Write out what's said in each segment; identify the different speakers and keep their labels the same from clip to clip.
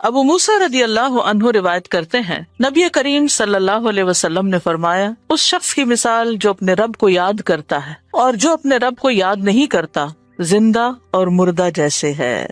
Speaker 1: ابو موسیٰ رضی اللہ عنہ روایت کرتے ہیں نبی کریم صلی اللہ علیہ وسلم نے فرمایا اس شخص کی مثال جو اپنے رب کو یاد کرتا ہے اور جو اپنے رب کو یاد نہیں کرتا زندہ اور مردہ جیسے ہے۔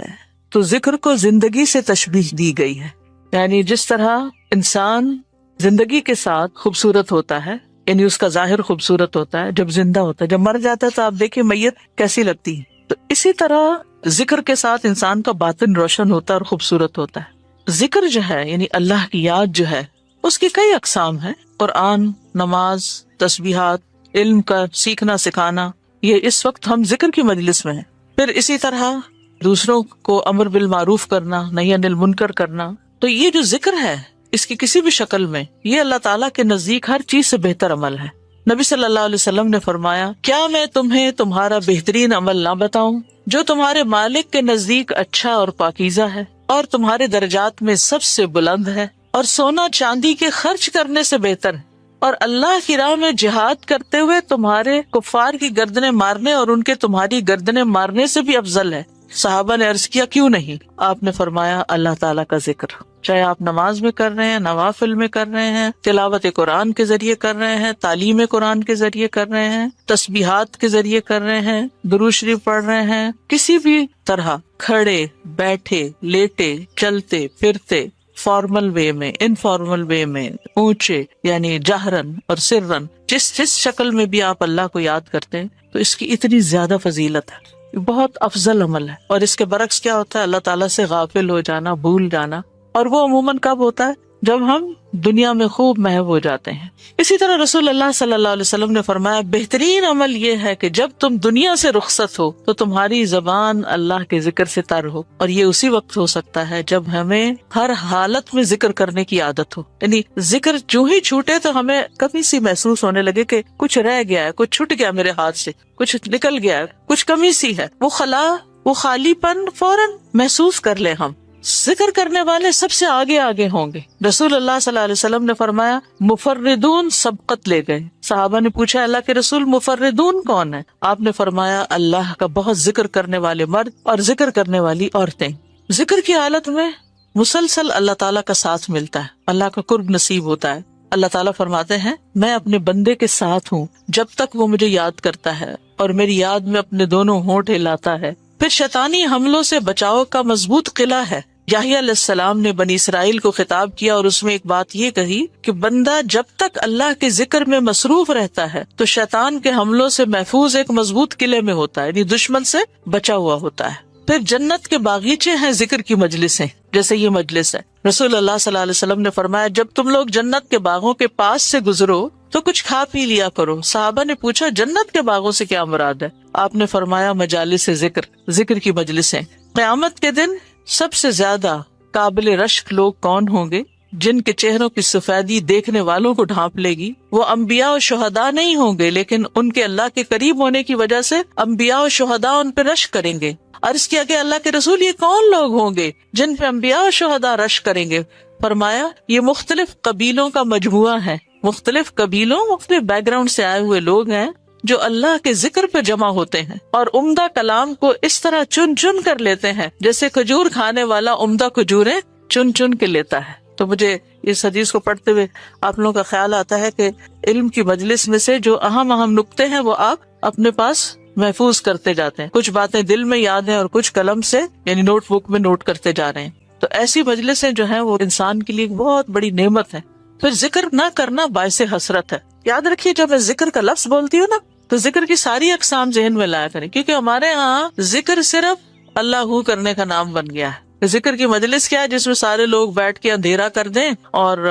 Speaker 1: تو ذکر کو زندگی سے تشبیہ دی گئی ہے، یعنی جس طرح انسان زندگی کے ساتھ خوبصورت ہوتا ہے، یعنی اس کا ظاہر خوبصورت ہوتا ہے جب زندہ ہوتا ہے، جب مر جاتا ہے تو آپ دیکھیں میت کیسی لگتی ہے، تو اسی طرح ذکر کے ساتھ انسان کا باطن روشن ہوتا ہے اور خوبصورت ہوتا ہے۔ ذکر جو ہے یعنی اللہ کی یاد جو ہے اس کی کئی اقسام ہیں، قرآن، نماز، تسبیحات، علم کا سیکھنا سکھانا، یہ اس وقت ہم ذکر کی مجلس میں ہیں۔ پھر اسی طرح دوسروں کو امر بالمعروف کرنا، نہی عن المنکر کرنا، تو یہ جو ذکر ہے اس کی کسی بھی شکل میں یہ اللہ تعالیٰ کے نزدیک ہر چیز سے بہتر عمل ہے۔ نبی صلی اللہ علیہ وسلم نے فرمایا کیا میں تمہیں تمہارا بہترین عمل نہ بتاؤں جو تمہارے مالک کے نزدیک اچھا اور پاکیزہ ہے اور تمہارے درجات میں سب سے بلند ہے اور سونا چاندی کے خرچ کرنے سے بہتر ہے اور اللہ کی راہ میں جہاد کرتے ہوئے تمہارے کفار کی گردنیں مارنے اور ان کے تمہاری گردنیں مارنے سے بھی افضل ہے۔ صحابہ نے عرض کیا کیوں نہیں؟ آپ نے فرمایا اللہ تعالیٰ کا ذکر، چاہے آپ نماز میں کر رہے ہیں، نوافل میں کر رہے ہیں، تلاوت قرآن کے ذریعے کر رہے ہیں، تعلیم قرآن کے ذریعے کر رہے ہیں، تسبیحات کے ذریعے کر رہے ہیں، درود شریف پڑھ رہے ہیں، کسی بھی طرح کھڑے بیٹھے لیٹے چلتے پھرتے، فارمل وے میں، انفارمل وے میں، اونچے یعنی جہرن اور سرن، جس شکل میں بھی آپ اللہ کو یاد کرتے ہیں تو اس کی اتنی زیادہ فضیلت ہے، بہت افضل عمل ہے۔ اور اس کے برعکس کیا ہوتا ہے؟ اللہ تعالیٰ سے غافل ہو جانا، بھول جانا، اور وہ عموماً کب ہوتا ہے؟ جب ہم دنیا میں خوب محو ہو جاتے ہیں۔ اسی طرح رسول اللہ صلی اللہ علیہ وسلم نے فرمایا بہترین عمل یہ ہے کہ جب تم دنیا سے رخصت ہو تو تمہاری زبان اللہ کے ذکر سے تر ہو، اور یہ اسی وقت ہو سکتا ہے جب ہمیں ہر حالت میں ذکر کرنے کی عادت ہو، یعنی ذکر جو ہی چھوٹے تو ہمیں کمی سی محسوس ہونے لگے کہ کچھ رہ گیا ہے، کچھ چھٹ گیا میرے ہاتھ سے، کچھ نکل گیا ہے، کچھ کمی سی ہے، وہ خلا، وہ خالی پن فوراً محسوس کر لیں ہم۔ ذکر کرنے والے سب سے آگے آگے ہوں گے۔ رسول اللہ صلی اللہ علیہ وسلم نے فرمایا مفردون سبقت لے گئے۔ صحابہ نے پوچھا اللہ کے رسول مفردون کون ہے؟ آپ نے فرمایا اللہ کا بہت ذکر کرنے والے مرد اور ذکر کرنے والی عورتیں۔ ذکر کی حالت میں مسلسل اللہ تعالیٰ کا ساتھ ملتا ہے، اللہ کا قرب نصیب ہوتا ہے۔ اللہ تعالیٰ فرماتے ہیں میں اپنے بندے کے ساتھ ہوں جب تک وہ مجھے یاد کرتا ہے اور میری یاد میں اپنے دونوں ہونٹ ہلاتا ہے۔ پھر شیطانی حملوں سے بچاؤ کا مضبوط قلعہ ہے۔ یحییٰ علیہ السلام نے بنی اسرائیل کو خطاب کیا اور اس میں ایک بات یہ کہی کہ بندہ جب تک اللہ کے ذکر میں مصروف رہتا ہے تو شیطان کے حملوں سے محفوظ ایک مضبوط قلعے میں ہوتا ہے، یعنی دشمن سے بچا ہوا ہوتا ہے۔ پھر جنت کے باغیچے ہیں ذکر کی مجلسیں، جیسے یہ مجلس ہے۔ رسول اللہ صلی اللہ علیہ وسلم نے فرمایا جب تم لوگ جنت کے باغوں کے پاس سے گزرو تو کچھ کھا پی لیا کرو۔ صحابہ نے پوچھا جنت کے باغوں سے کیا مراد ہے؟ آپ نے فرمایا مجالس ذکر، ذکر کی مجلسیں۔ قیامت کے دن سب سے زیادہ قابل رشک لوگ کون ہوں گے؟ جن کے چہروں کی سفیدی دیکھنے والوں کو ڈھانپ لے گی۔ وہ انبیاء و شہداء نہیں ہوں گے، لیکن ان کے اللہ کے قریب ہونے کی وجہ سے انبیاء و شہداء ان پہ رشک کریں گے۔ عرض کیا کہ اللہ کے رسول یہ کون لوگ ہوں گے جن پہ انبیاء و شہداء رشک کریں گے؟ فرمایا یہ مختلف قبیلوں کا مجموعہ ہے، مختلف قبیلوں، مختلف بیک گراؤنڈ سے آئے ہوئے لوگ ہیں جو اللہ کے ذکر پہ جمع ہوتے ہیں اور عمدہ کلام کو اس طرح چن چن کر لیتے ہیں جیسے کھجور کھانے والا عمدہ کھجوریں چن چن کے لیتا ہے۔ تو مجھے اس حدیث کو پڑھتے ہوئے آپ لوگوں کا خیال آتا ہے کہ علم کی مجلس میں سے جو اہم اہم نقطے ہیں وہ آپ اپنے پاس محفوظ کرتے جاتے ہیں، کچھ باتیں دل میں یاد ہیں اور کچھ قلم سے یعنی نوٹ بک میں نوٹ کرتے جا رہے ہیں۔ تو ایسی مجلسیں جو ہیں وہ انسان کے لیے ایک بہت بڑی نعمت ہے۔ پھر ذکر نہ کرنا باعث حسرت ہے۔ یاد رکھیے جب میں ذکر کا لفظ بولتی ہوں نا تو ذکر کی ساری اقسام ذہن میں لایا کریں، کیونکہ ہمارے ہاں ذکر صرف اللہ ہو کرنے کا نام بن گیا ہے۔ ذکر کی مجلس کیا ہے؟ جس میں سارے لوگ بیٹھ کے اندھیرا کر دیں اور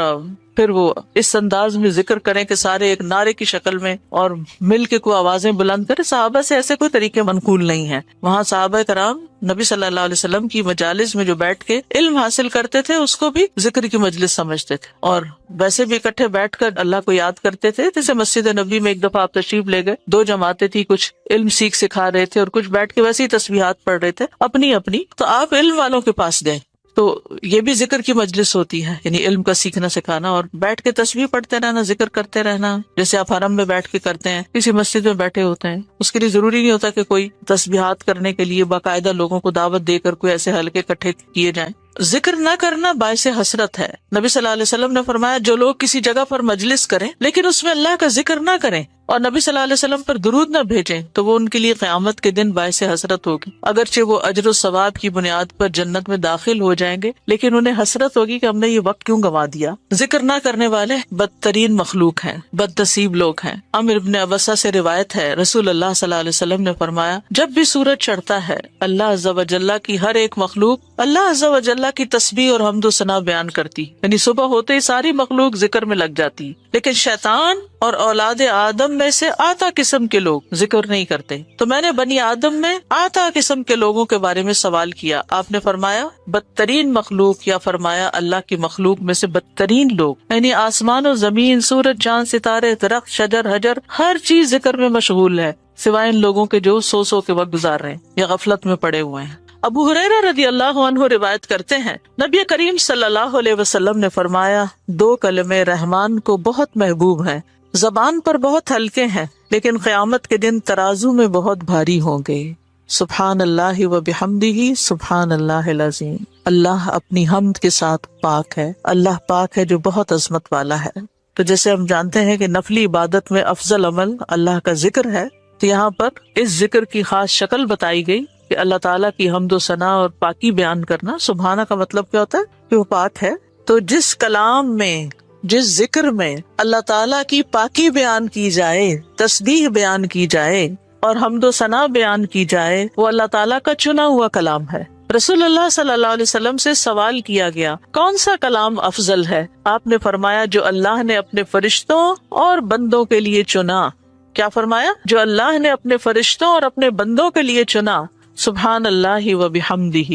Speaker 1: پھر وہ اس انداز میں ذکر کریں کہ سارے ایک نعرے کی شکل میں اور مل کے کوئی آوازیں بلند کریں۔ صحابہ سے ایسے کوئی طریقے منقول نہیں ہیں۔ وہاں صحابہ کرام نبی صلی اللہ علیہ وسلم کی مجالس میں جو بیٹھ کے علم حاصل کرتے تھے اس کو بھی ذکر کی مجلس سمجھتے تھے، اور ویسے بھی اکٹھے بیٹھ کر اللہ کو یاد کرتے تھے۔ جیسے مسجد نبی میں ایک دفعہ آپ تشریف لے گئے، 2 جماعتیں تھی، کچھ علم سیکھ سکھا رہے تھے اور کچھ بیٹھ کے ویسے ہی تسبیحات پڑھ رہے تھے اپنی اپنی، تو آپ علم والوں کے پاس گئے تو یہ بھی ذکر کی مجلس ہوتی ہے، یعنی علم کا سیکھنا سکھانا اور بیٹھ کے تسبیح پڑھتے رہنا، ذکر کرتے رہنا، جیسے آپ حرم میں بیٹھ کے کرتے ہیں، کسی مسجد میں بیٹھے ہوتے ہیں۔ اس کے لیے ضروری نہیں ہوتا کہ کوئی تسبیحات کرنے کے لیے باقاعدہ لوگوں کو دعوت دے کر کوئی ایسے حلقے اکٹھے کیے جائیں۔ ذکر نہ کرنا باعث حسرت ہے. نبی صلی اللہ علیہ وسلم نے فرمایا جو لوگ کسی جگہ پر مجلس کریں لیکن اس میں اللہ کا ذکر نہ کریں اور نبی صلی اللہ علیہ وسلم پر درود نہ بھیجیں تو وہ ان کے لیے قیامت کے دن باعث حسرت ہوگی. اگرچہ وہ اجر و ثواب کی بنیاد پر جنت میں داخل ہو جائیں گے لیکن انہیں حسرت ہوگی کہ ہم نے یہ وقت کیوں گنوا دیا. ذکر نہ کرنے والے بدترین مخلوق ہیں، بد نصیب لوگ ہیں. عامر ابن ابسہ سے روایت ہے، رسول اللہ صلی اللہ علیہ وسلم نے فرمایا جب بھی سورج چڑھتا ہے اللہ عز و جل کی ہر ایک مخلوق اللہ عز و جل کی تسبیح اور حمد و ثنا بیان کرتی، یعنی صبح ہوتے ہی ساری مخلوق ذکر میں لگ جاتی. لیکن شیطان اور اولاد آدم میں سے آتا قسم کے لوگ ذکر نہیں کرتے. تو میں نے بنی آدم میں آتا قسم کے لوگوں کے بارے میں سوال کیا. آپ نے فرمایا بدترین مخلوق، یا فرمایا اللہ کی مخلوق میں سے بدترین لوگ، یعنی آسمان و زمین، سورج چاند ستارے درخت شجر حجر ہر چیز ذکر میں مشغول ہے سوائے ان لوگوں کے جو سو کے وقت گزار رہے ہیں یا غفلت میں پڑے ہوئے ہیں. ابو ہریرہ رضی اللہ عنہ روایت کرتے ہیں نبی کریم صلی اللہ علیہ وسلم نے فرمایا دو کلمے رحمان کو بہت محبوب ہیں، زبان پر بہت ہلکے ہیں لیکن قیامت کے دن ترازو میں بہت بھاری ہوں گے. سبحان اللہ و بحمدہ سبحان اللہ العظیم. اللہ اپنی حمد کے ساتھ پاک ہے، اللہ پاک ہے جو بہت عظمت والا ہے. تو جیسے ہم جانتے ہیں کہ نفلی عبادت میں افضل عمل اللہ کا ذکر ہے، تو یہاں پر اس ذکر کی خاص شکل بتائی گئی کہ اللہ تعالیٰ کی حمد و ثنا اور پاکی بیان کرنا. سبحانہ کا مطلب کیا ہوتا ہے کہ وہ پاک ہے. تو جس کلام میں، جس ذکر میں اللہ تعالیٰ کی پاکی بیان کی جائے، تسبیح بیان کی جائے اور حمد و ثنا بیان کی جائے، وہ اللہ تعالیٰ کا چنا ہوا کلام ہے. رسول اللہ صلی اللہ علیہ وسلم سے سوال کیا گیا کون سا کلام افضل ہے؟ آپ نے فرمایا جو اللہ نے اپنے فرشتوں اور بندوں کے لیے چنا. کیا فرمایا؟ جو اللہ نے اپنے فرشتوں اور اپنے بندوں کے لیے چنا. سبحان اللہ و بحمدہ.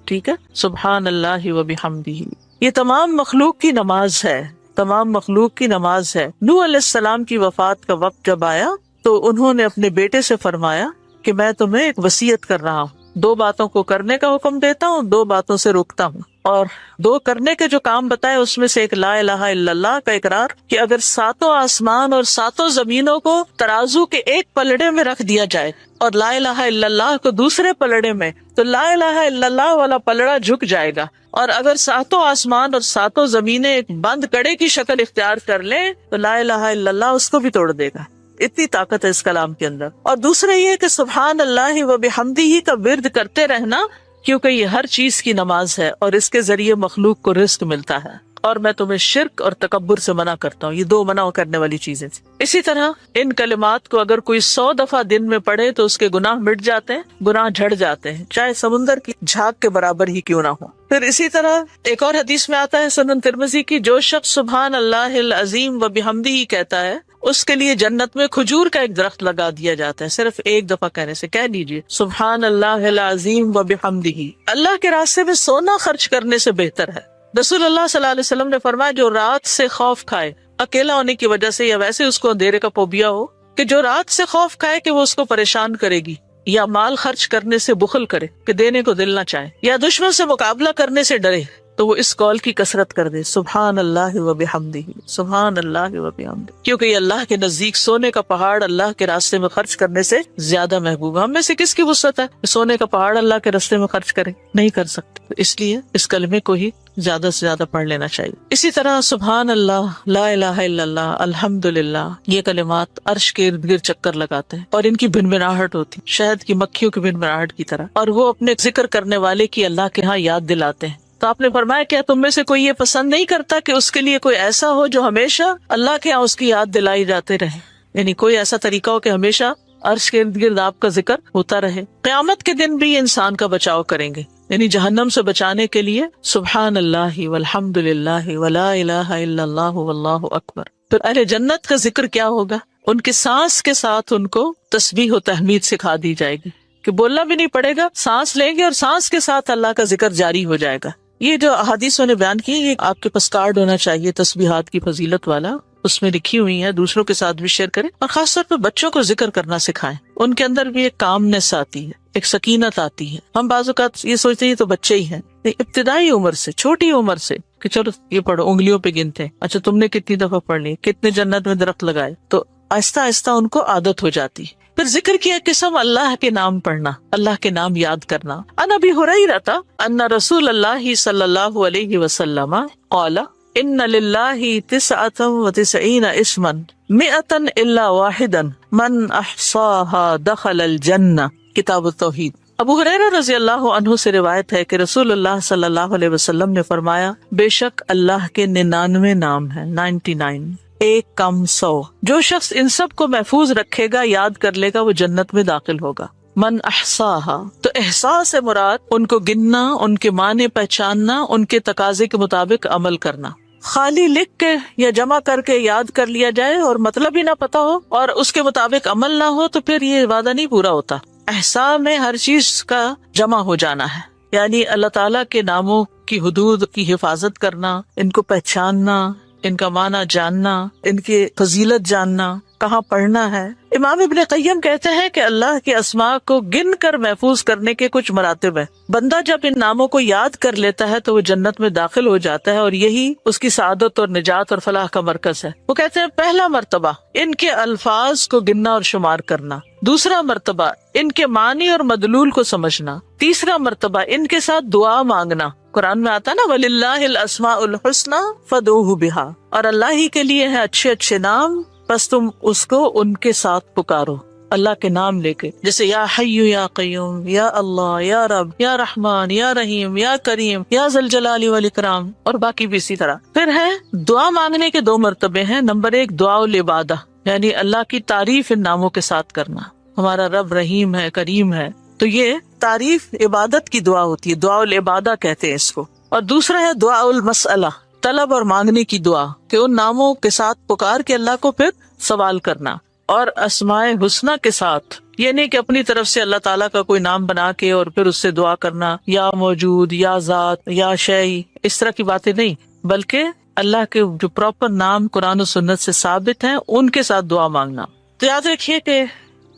Speaker 1: ٹھیک ہے، سبحان اللہ و بحمدہ. یہ تمام مخلوق کی نماز ہے، تمام مخلوق کی نماز ہے. نوح علیہ السلام کی وفات کا وقت جب آیا تو انہوں نے اپنے بیٹے سے فرمایا کہ میں تمہیں ایک وصیت کر رہا ہوں، دو باتوں کو کرنے کا حکم دیتا ہوں، دو باتوں سے روکتا ہوں. اور دو کرنے کے جو کام بتائے اس میں سے ایک لا الہ الا اللہ کا اقرار، کہ اگر ساتوں آسمان اور ساتوں زمینوں کو ترازو کے ایک پلڑے میں رکھ دیا جائے اور لا الہ الا اللہ کو دوسرے پلڑے میں، تو لا الہ الا اللہ والا پلڑا جھک جائے گا. اور اگر ساتوں آسمان اور ساتوں زمینیں ایک بند کڑے کی شکل اختیار کر لیں تو لا الہ الا اللہ اس کو بھی توڑ دے گا. اتنی طاقت ہے اس کلام کے اندر. اور دوسرا یہ کہ سبحان اللہ و بحمدہ کا ورد کرتے رہنا، کیونکہ یہ ہر چیز کی نماز ہے اور اس کے ذریعے مخلوق کو رزق ملتا ہے. اور میں تمہیں شرک اور تکبر سے منع کرتا ہوں. یہ دو منع کرنے والی چیزیں تھیں. اسی طرح ان کلمات کو اگر کوئی 100 دفعہ دن میں پڑھے تو اس کے گناہ مٹ جاتے ہیں، گناہ جھڑ جاتے ہیں، چاہے سمندر کی جھاگ کے برابر ہی کیوں نہ ہو. پھر اسی طرح ایک اور حدیث میں آتا ہے سنن ترمذی کی، جو شخص سبحان اللہ العظیم و بحمدہ کہتا ہے اس کے لیے جنت میں کھجور کا ایک درخت لگا دیا جاتا ہے. صرف ایک دفعہ کہنے سے. کہہ لیجیے سبحان اللہ العظیم و بحمدہ. اللہ کے راستے میں سونا خرچ کرنے سے بہتر ہے. رسول اللہ صلی اللہ علیہ وسلم نے فرمایا جو رات سے خوف کھائے، اکیلا ہونے کی وجہ سے یا ویسے اس کو اندھیرے کا فوبیا ہو، کہ جو رات سے خوف کھائے کہ وہ اس کو پریشان کرے گی، یا مال خرچ کرنے سے بخل کرے کہ دینے کو دل نہ چاہے، یا دشمن سے مقابلہ کرنے سے ڈرے، تو وہ اس قول کی کثرت کر دے سبحان اللہ و بحمدہ سبحان اللہ و بحمدہ. کیونکہ یہ اللہ کے نزدیک سونے کا پہاڑ اللہ کے راستے میں خرچ کرنے سے زیادہ محبوب ہے. ہم میں سے کس کی وسعت ہے سونے کا پہاڑ اللہ کے راستے میں خرچ کرے؟ نہیں کر سکتے. اس لیے اس کلمے کو ہی زیادہ سے زیادہ پڑھ لینا چاہیے. اسی طرح سبحان اللہ، لا الہ الا اللہ، الحمدللہ، یہ کلمات عرش کے ارد گرد چکر لگاتے ہیں اور ان کی بھنبھناہٹ ہوتی شہد کی مکھیوں کی بھنبھناہٹ کی طرح، اور وہ اپنے ذکر کرنے والے کی اللہ کے ہاں یاد دلاتے ہیں. تو آپ نے فرمایا کیا تم میں سے کوئی یہ پسند نہیں کرتا کہ اس کے لیے کوئی ایسا ہو جو ہمیشہ اللہ کے ہاں اس کی یاد دلائی جاتے رہے؟ یعنی کوئی ایسا طریقہ ہو کہ ہمیشہ عرش کے ارد گرد آپ کا ذکر ہوتا رہے. قیامت کے دن بھی انسان کا بچاؤ کریں گے، یعنی جہنم سے بچانے کے لیے سبحان اللہ والحمد للہ ولا الہ الا اللہ واللہ اکبر. پھر اہل جنت کا ذکر کیا ہوگا؟ ان کی سانس کے ساتھ ان کو تسبیح و تحمید سکھا دی جائے گی کہ بولنا بھی نہیں پڑے گا، سانس لیں گے اور سانس کے ساتھ اللہ کا ذکر جاری ہو جائے گا. یہ جو احادیث میں نے بیان کی، یہ آپ کے پاس کارڈ ہونا چاہیے تسبیحات کی فضیلت والا، اس میں لکھی ہوئی ہے، دوسروں کے ساتھ بھی شیئر کریں. اور خاص طور پہ بچوں کو ذکر کرنا سکھائیں. ان کے اندر بھی ایک کامنس آتی ہے، ایک سکینت آتی ہے. ہم بعض اوقات یہ سوچتے ہیں تو بچے ہی ہیں، ابتدائی عمر سے، چھوٹی عمر سے کہ چلو یہ پڑھو، انگلیوں پہ گنتے ہیں، اچھا تم نے کتنی دفعہ پڑھ لی، کتنے جنت میں درخت لگائے، تو آہستہ آہستہ ان کو عادت ہو جاتی ہے. پھر ذکر کیا قسم اللہ کے نام پڑھنا، اللہ کے نام یاد کرنا۔ عن ابی ہریرہ ان رسول اللہ صلی اللہ علیہ وسلم قال ان للہ 99 اسما 100 الا واحدا من احصاها دخل الجنہ۔ کتاب التوحید۔ ابو ہریرہ رضی اللہ عنہ سے روایت ہے کہ رسول اللہ صلی اللہ علیہ وسلم نے فرمایا، بے شک اللہ کے 99 نام ہیں، 99، ایک کم 100۔ جو شخص ان سب کو محفوظ رکھے گا، یاد کر لے گا، وہ جنت میں داخل ہوگا۔ من احصاہا، تو احصاء سے مراد ان کو گننا، ان کے معنی پہچاننا، ان کے تقاضے کے مطابق عمل کرنا۔ خالی لکھ کے یا جمع کر کے یاد کر لیا جائے اور مطلب ہی نہ پتا ہو اور اس کے مطابق عمل نہ ہو تو پھر یہ وعدہ نہیں پورا ہوتا۔ احصاء میں ہر چیز کا جمع ہو جانا ہے، یعنی اللہ تعالیٰ کے ناموں کی حدود کی حفاظت کرنا، ان کو پہچاننا، ان کا معنی جاننا، ان کی فضیلت جاننا، کہاں پڑھنا ہے۔ امام ابن قیم کہتے ہیں کہ اللہ کے اسماء کو گن کر محفوظ کرنے کے کچھ مراتب ہیں۔ بندہ جب ان ناموں کو یاد کر لیتا ہے تو وہ جنت میں داخل ہو جاتا ہے، اور یہی اس کی سعادت اور نجات اور فلاح کا مرکز ہے۔ وہ کہتے ہیں پہلا مرتبہ ان کے الفاظ کو گننا اور شمار کرنا، دوسرا مرتبہ ان کے معنی اور مدلول کو سمجھنا، تیسرا مرتبہ ان کے ساتھ دعا مانگنا۔ قرآن میں آتا نا وَلِلَّهِ الْأَسْمَاءُ الْحُسْنَى فَادْعُوهُ بِهَا، اور اللہ ہی کے لیے ہے اچھے اچھے نام، بس تم اس کو ان کے ساتھ پکارو، اللہ کے نام لے کے، جیسے یا حی یا قیوم، یا اللہ، یا رب، یا رحمان، یا رحیم، یا کریم، یا ذی الجلال والاکرام، اور باقی بھی اسی طرح۔ پھر ہے دعا مانگنے کے 2 مرتبے ہیں۔ نمبر 1 دعا العبادہ، یعنی اللہ کی تعریف ان ناموں کے ساتھ کرنا۔ ہمارا رب رحیم ہے، کریم ہے، تو یہ تعریف عبادت کی دعا ہوتی ہے، دعا العبادہ کہتے ہیں اس کو۔ اور دوسرا ہے دعا المسئلہ، طلب اور مانگنے کی دعا، کہ ان ناموں کے ساتھ پکار کے اللہ کو پھر سوال کرنا۔ اور اسماء حسنہ کے ساتھ یہ نہیں کہ اپنی طرف سے اللہ تعالیٰ کا کوئی نام بنا کے اور پھر اس سے دعا کرنا، یا موجود، یا ذات، یا شیء، اس طرح کی باتیں نہیں، بلکہ اللہ کے جو پراپر نام قرآن و سنت سے ثابت ہیں ان کے ساتھ دعا مانگنا۔ تو یاد رکھیے کہ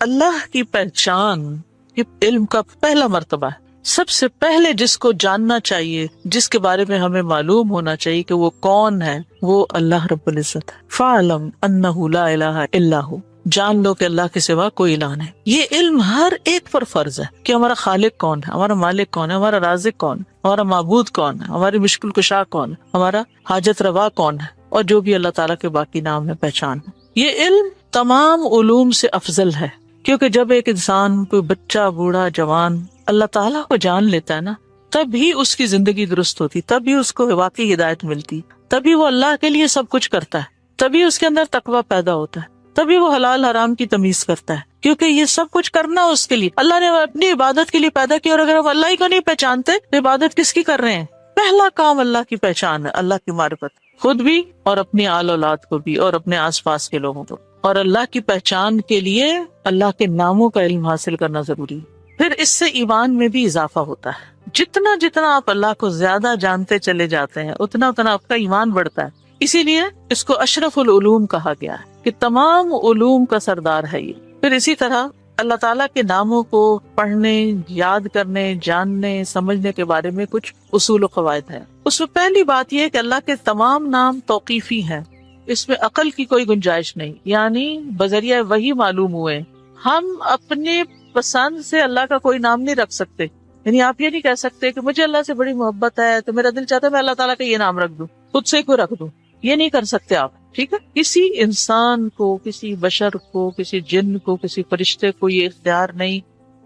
Speaker 1: اللہ کی پہچان یہ علم کا پہلا مرتبہ ہے۔ سب سے پہلے جس کو جاننا چاہیے، جس کے بارے میں ہمیں معلوم ہونا چاہیے کہ وہ کون ہے، وہ اللہ رب العزت ہے۔ فَاعْلَمْ أَنَّهُ لَا إِلَهَ إِلَّا هُوَ، جان لو کہ اللہ کے سوا کوئی الہ نہیں۔ یہ علم ہر ایک پر فرض ہے کہ ہمارا خالق کون ہے، ہمارا مالک کون ہے، ہمارا رازق کون ہے، ہمارا معبود کون ہے، ہماری مشکل کشا کون ہے، ہمارا حاجت روا کون ہے، اور جو بھی اللہ تعالیٰ کے باقی نام ہے، پہچان ہے۔ یہ علم تمام علوم سے افضل ہے، کیونکہ جب ایک انسان، کوئی بچہ، بوڑھا، جوان اللہ تعالیٰ کو جان لیتا ہے نا، تب ہی اس کی زندگی درست ہوتی، تب ہی اس کو واقعی ہدایت ملتی، تبھی وہ اللہ کے لیے سب کچھ کرتا ہے، تبھی اس کے اندر تقویٰ پیدا ہوتا ہے، تبھی وہ حلال حرام کی تمیز کرتا ہے، کیونکہ یہ سب کچھ کرنا اس کے لیے اللہ نے اپنی عبادت کے لیے پیدا کیا۔ اور اگر ہم اللہ ہی کو نہیں پہچانتے تو عبادت کس کی کر رہے ہیں؟ پہلا کام اللہ کی پہچان ہے، اللہ کی معرفت، خود بھی اور اپنی آل اولاد کو بھی اور اپنے آس پاس کے لوگوں کو۔ اور اللہ کی پہچان کے لیے اللہ کے ناموں کا علم حاصل کرنا ضروری ہے۔ پھر اس سے ایمان میں بھی اضافہ ہوتا ہے، جتنا جتنا آپ اللہ کو زیادہ جانتے چلے جاتے ہیں اتنا اتنا آپ کا ایمان بڑھتا ہے۔ اسی لیے اس کو اشرف العلوم کہا گیا ہے کہ تمام علوم کا سردار ہے یہ۔ پھر اسی طرح اللہ تعالیٰ کے ناموں کو پڑھنے، یاد کرنے، جاننے، سمجھنے کے بارے میں کچھ اصول و قواعد ہیں۔ اس میں پہلی بات یہ ہے کہ اللہ کے تمام نام توقیفی ہیں، اس میں عقل کی کوئی گنجائش نہیں، یعنی بذریعہ وحی معلوم ہوئے۔ ہم اپنے پسند سے اللہ کا کوئی نام نہیں رکھ سکتے، یعنی آپ یہ نہیں کہہ سکتے کہ مجھے اللہ سے بڑی محبت ہے تو میرا دل چاہتا ہے میں اللہ تعالیٰ کا یہ نام رکھ دوں، خود سے کوئی رکھ دوں، یہ نہیں کر سکتے آپ، ٹھیک ہے؟ کسی انسان کو، کسی بشر کو، کسی جن کو، کسی فرشتے کو یہ اختیار نہیں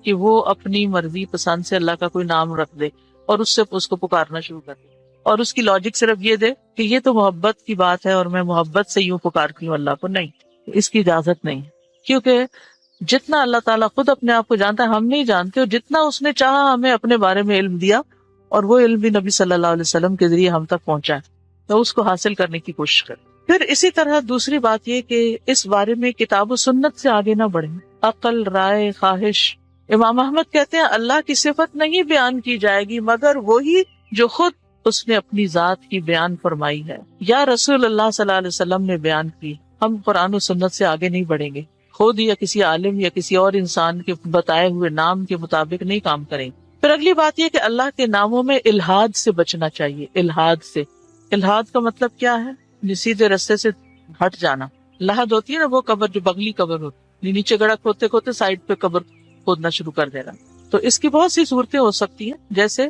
Speaker 1: کہ وہ اپنی مرضی پسند سے اللہ کا کوئی نام رکھ دے اور اس سے اس کو پکارنا شروع کر دے، اور اس کی لاجک صرف یہ دے کہ یہ تو محبت کی بات ہے اور میں محبت سے یوں پکارتی ہوں اللہ کو۔ نہیں، اس کی اجازت نہیں، کیونکہ جتنا اللہ تعالیٰ خود اپنے آپ کو جانتا ہے ہم نہیں جانتے، اور جتنا اس نے چاہا ہمیں اپنے بارے میں علم دیا، اور وہ علم بھی نبی صلی اللہ علیہ وسلم کے ذریعے ہم تک پہنچا ہے، تو اس کو حاصل کرنے کی کوشش کریں۔ پھر اسی طرح دوسری بات یہ کہ اس بارے میں کتاب و سنت سے آگے نہ بڑھیں، عقل، رائے، خواہش۔ امام احمد کہتے ہیں اللہ کی صفت نہیں بیان کی جائے گی مگر وہی جو خود اس نے اپنی ذات کی بیان فرمائی ہے یا رسول اللہ صلی اللہ علیہ وسلم نے بیان کی۔ ہم قرآن و سنت سے آگے نہیں بڑھیں گے، خود یا کسی عالم یا کسی اور انسان کے بتائے ہوئے نام کے مطابق نہیں کام کریں۔ پھر اگلی بات یہ کہ اللہ کے ناموں میں الحاد سے بچنا چاہیے۔ الحاد سے، الحاد کا مطلب کیا ہے؟ سیدھے رستے سے ہٹ جانا۔ لحد ہوتی ہے نا وہ قبر جو بغلی قبر ہوتی، نیچے گڑھا کھودتے کھودتے سائڈ پہ قبر کھودنا شروع کر دینا. تو اس کی بہت سی صورتیں ہو سکتی ہیں، جیسے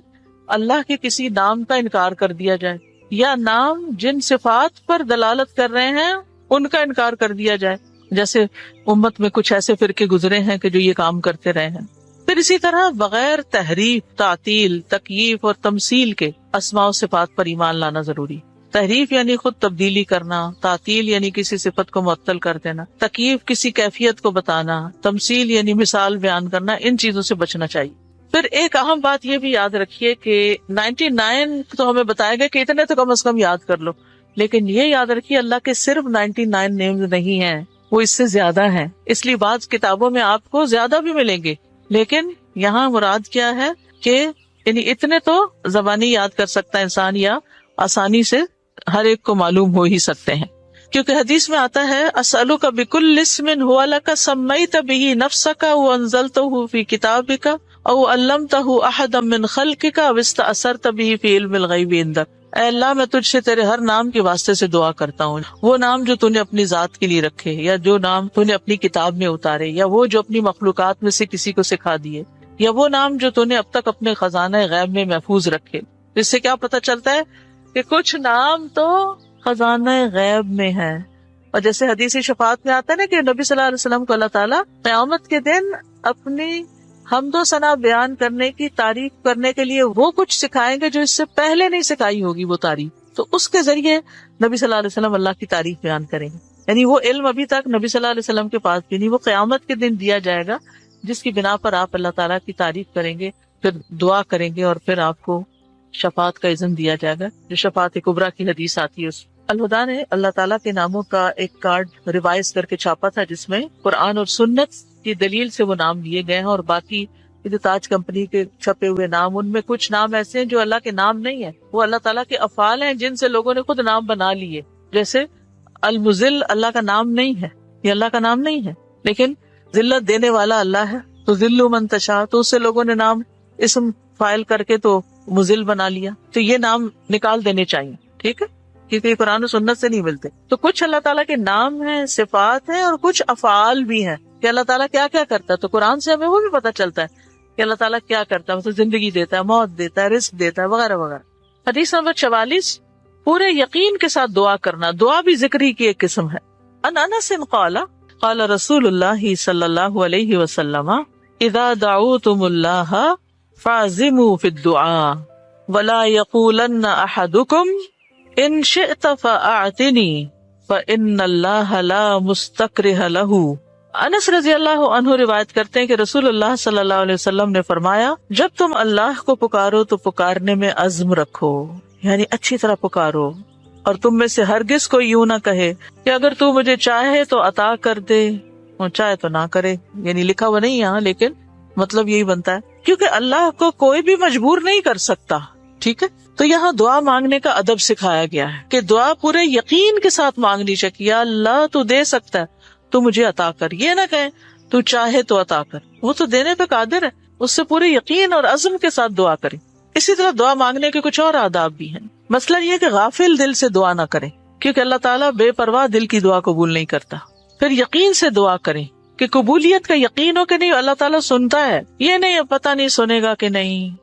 Speaker 1: اللہ کے کسی نام کا انکار کر دیا جائے، یا نام جن صفات پر دلالت کر رہے ہیں ان کا انکار کر دیا جائے، جیسے امت میں کچھ ایسے فرقے گزرے ہیں کہ جو یہ کام کرتے رہے ہیں. پھر اسی طرح بغیر تحریف، تعطیل، تکییف اور تمثیل کے اسماء و صفات پر ایمان لانا ضروری. تحریف یعنی خود تبدیلی کرنا، تعطیل یعنی کسی صفت کو معطل کر دینا، تکییف کسی کیفیت کو بتانا، تمثیل یعنی مثال بیان کرنا، ان چیزوں سے بچنا چاہیے. پھر ایک اہم بات یہ بھی یاد رکھیے کہ 99 تو ہمیں بتایا گیا کہ اتنے تو کم از کم یاد کر لو، لیکن یہ یاد رکھیے اللہ کے صرف 99 نیمز نہیں ہیں، وہ اس سے زیادہ ہیں. اس لیے بعض کتابوں میں آپ کو زیادہ بھی ملیں گے، لیکن یہاں مراد کیا ہے کہ یعنی اتنے تو زبانی یاد کر سکتا ہے انسان، یا آسانی سے ہر ایک کو معلوم ہو ہی سکتے ہیں. کیونکہ حدیث میں آتا ہے اسألک بکل اسم هو لک سمیت به نفسک او انزلتہ فی کتابک او علمتہ احدا من خلقک او استأثرت به فی علم الغیب عندک. اے اللہ میں تجھ سے تیرے ہر نام کے واسطے سے دعا کرتا ہوں، وہ نام جو تو نے اپنی ذات کے لیے رکھے، یا جو نام تو نے اپنی کتاب میں اتارے، یا وہ جو اپنی مخلوقات میں سے کسی کو سکھا دیے، یا وہ نام جو تو نے اب تک اپنے خزانہ غیب میں محفوظ رکھے. اس سے کیا پتہ چلتا ہے کہ کچھ نام تو خزانہ غیب میں ہے. اور جیسے حدیث شفاعت میں آتا ہے نا کہ نبی صلی اللہ علیہ وسلم کو اللہ تعالیٰ قیامت کے دن اپنی حمد و ثنا بیان کرنے کی تعریف کرنے کے لیے وہ کچھ سکھائیں گے جو اس سے پہلے نہیں سکھائی ہوگی وہ تعریف. تو اس کے ذریعے نبی صلی اللہ علیہ وسلم اللہ کی تعریف بیان کریں گے. یعنی وہ علم ابھی تک نبی صلی اللہ علیہ وسلم کے پاس بھی نہیں، وہ قیامت کے دن دیا جائے گا، جس کی بنا پر آپ اللہ تعالیٰ کی تعریف کریں گے، پھر دعا کریں گے، اور پھر آپ کو شفاعت کا اذن دیا جائے گا، جو شفاعت کبریٰ کی حدیث آتی ہے. الہدا نے اللہ تعالیٰ کے ناموں کا ایک کارڈ ریوائز کر کے چھاپا تھا، جس میں قرآن اور سنت کی دلیل سے وہ نام لیے گئے ہیں، اور باقی جو تاج کمپنی کے چھپے ہوئے نام، ان میں کچھ نام ایسے ہیں جو اللہ کے نام نہیں ہیں، وہ اللہ تعالیٰ کے افعال ہیں جن سے لوگوں نے خود نام بنا لیے. جیسے المذل اللہ کا نام نہیں ہے، یہ اللہ کا نام نہیں ہے، لیکن ذلت دینے والا اللہ ہے، تو ذل من تشاء، تو اس سے لوگوں نے نام اسم فائل کر کے تو مذل بنا لیا. تو یہ نام نکال دینے چاہیے، ٹھیک ہے، کیونکہ یہ قرآن و سنت سے نہیں ملتے. تو کچھ اللہ تعالیٰ کے نام ہیں، صفات ہیں، اور کچھ افعال بھی ہیں کہ اللہ تعالیٰ کیا کیا کرتا ہے. تو قرآن سے ہمیں وہ بھی پتہ چلتا ہے کہ اللہ تعالیٰ کیا کرتا ہے، مطلب زندگی دیتا ہے، موت دیتا ہے، رزق دیتا ہے، وغیرہ وغیرہ. حدیث نمبر 44، پورے یقین کے ساتھ دعا کرنا. دعا بھی ذکری کی ایک قسم ہے. ان انس قال قال رسول اللہ صلی اللہ علیہ وسلم اذا دعوتم اللہ فعزموا فی الدعاء ولا یقولن احدکم ان شئت فاعتنی فان اللہ لا مستکرہ لہ. انس رضی اللہ عنہ روایت کرتے ہیں کہ رسول اللہ صلی اللہ علیہ وسلم نے فرمایا، جب تم اللہ کو پکارو تو پکارنے میں عزم رکھو، یعنی اچھی طرح پکارو، اور تم میں سے ہرگز کوئی یوں نہ کہے کہ اگر تو مجھے چاہے تو عطا کر دے اور چاہے تو نہ کرے. یعنی لکھا ہوا نہیں یہاں، لیکن مطلب یہی بنتا ہے، کیونکہ اللہ کو کوئی بھی مجبور نہیں کر سکتا. ٹھیک ہے، تو یہاں دعا مانگنے کا ادب سکھایا گیا ہے کہ دعا پورے یقین کے ساتھ مانگنی چاہیے. یا اللہ تو دے سکتا ہے، تو مجھے عطا کر. یہ نہ کہیں تو چاہے تو عطا کر، وہ تو دینے پہ قادر ہے. اس سے پورے یقین اور عزم کے ساتھ دعا کریں. اسی طرح دعا مانگنے کے کچھ اور آداب بھی ہیں. مسئلہ یہ کہ غافل دل سے دعا نہ کریں، کیونکہ اللہ تعالیٰ بے پرواہ دل کی دعا قبول نہیں کرتا. پھر یقین سے دعا کریں کہ قبولیت کا یقین ہو کہ نہیں اللہ تعالیٰ سنتا ہے. یہ نہیں پتہ نہیں سنے گا کہ نہیں،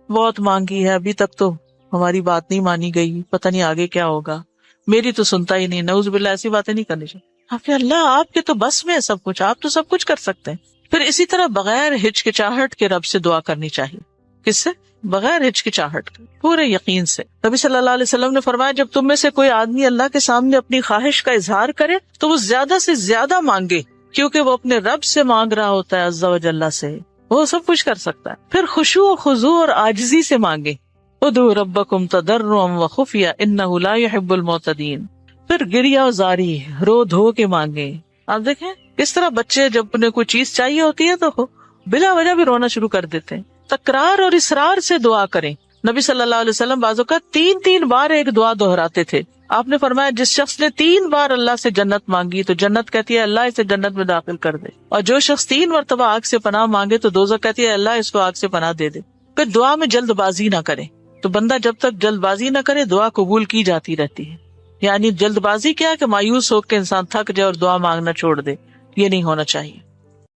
Speaker 1: بہت مانگی ہے ابھی تک تو ہماری بات نہیں مانی گئی، پتہ نہیں آگے کیا ہوگا، میری تو سنتا ہی نہیں. نعوذ باللہ، ایسی باتیں نہیں کرنی چاہیے. آپ کہ اللہ آپ کے تو بس میں ہے سب کچھ، آپ تو سب کچھ کر سکتے ہیں. پھر اسی طرح بغیر ہچکچاہٹ کے رب سے دعا کرنی چاہیے. کس سے؟ بغیر ہچکچاہٹ کے، پورے یقین سے. نبی صلی اللہ علیہ وسلم نے فرمایا، جب تم میں سے کوئی آدمی اللہ کے سامنے اپنی خواہش کا اظہار کرے تو وہ زیادہ سے زیادہ مانگے، کیونکہ وہ اپنے رب سے مانگ رہا ہوتا ہے، عز و جل سے، وہ سب کچھ کر سکتا ہے. پھر خشوع و خضوع اور عاجزی سے مانگے. ادعوا ربکم تضرعا وخفیا انہ لا يحب المعتدین. پھر گریا زاری، رو دھو کے مانگے. آپ دیکھیں کس طرح بچے جب انہیں کوئی چیز چاہیے ہوتی ہے تو بلا وجہ بھی رونا شروع کر دیتے ہیں. تکرار اور اصرار سے دعا کریں. نبی صلی اللہ علیہ وسلم بعض اوقات 3 بار ایک دعا دہراتے تھے. آپ نے فرمایا جس شخص نے 3 بار اللہ سے جنت مانگی تو جنت کہتی ہے اللہ اسے جنت میں داخل کر دے، اور جو شخص 3 مرتبہ آگ سے پناہ مانگے تو دوزخ کہتی ہے اللہ اس کو آگ سے پناہ دے دے. پھر دعا میں جلد بازی نہ کرے. تو بندہ جب تک جلد بازی نہ کرے دعا قبول کی جاتی رہتی ہے. یعنی جلد بازی کیا ہے کہ مایوس ہو کے انسان تھک جائے اور دعا مانگنا چھوڑ دے، یہ نہیں ہونا چاہیے.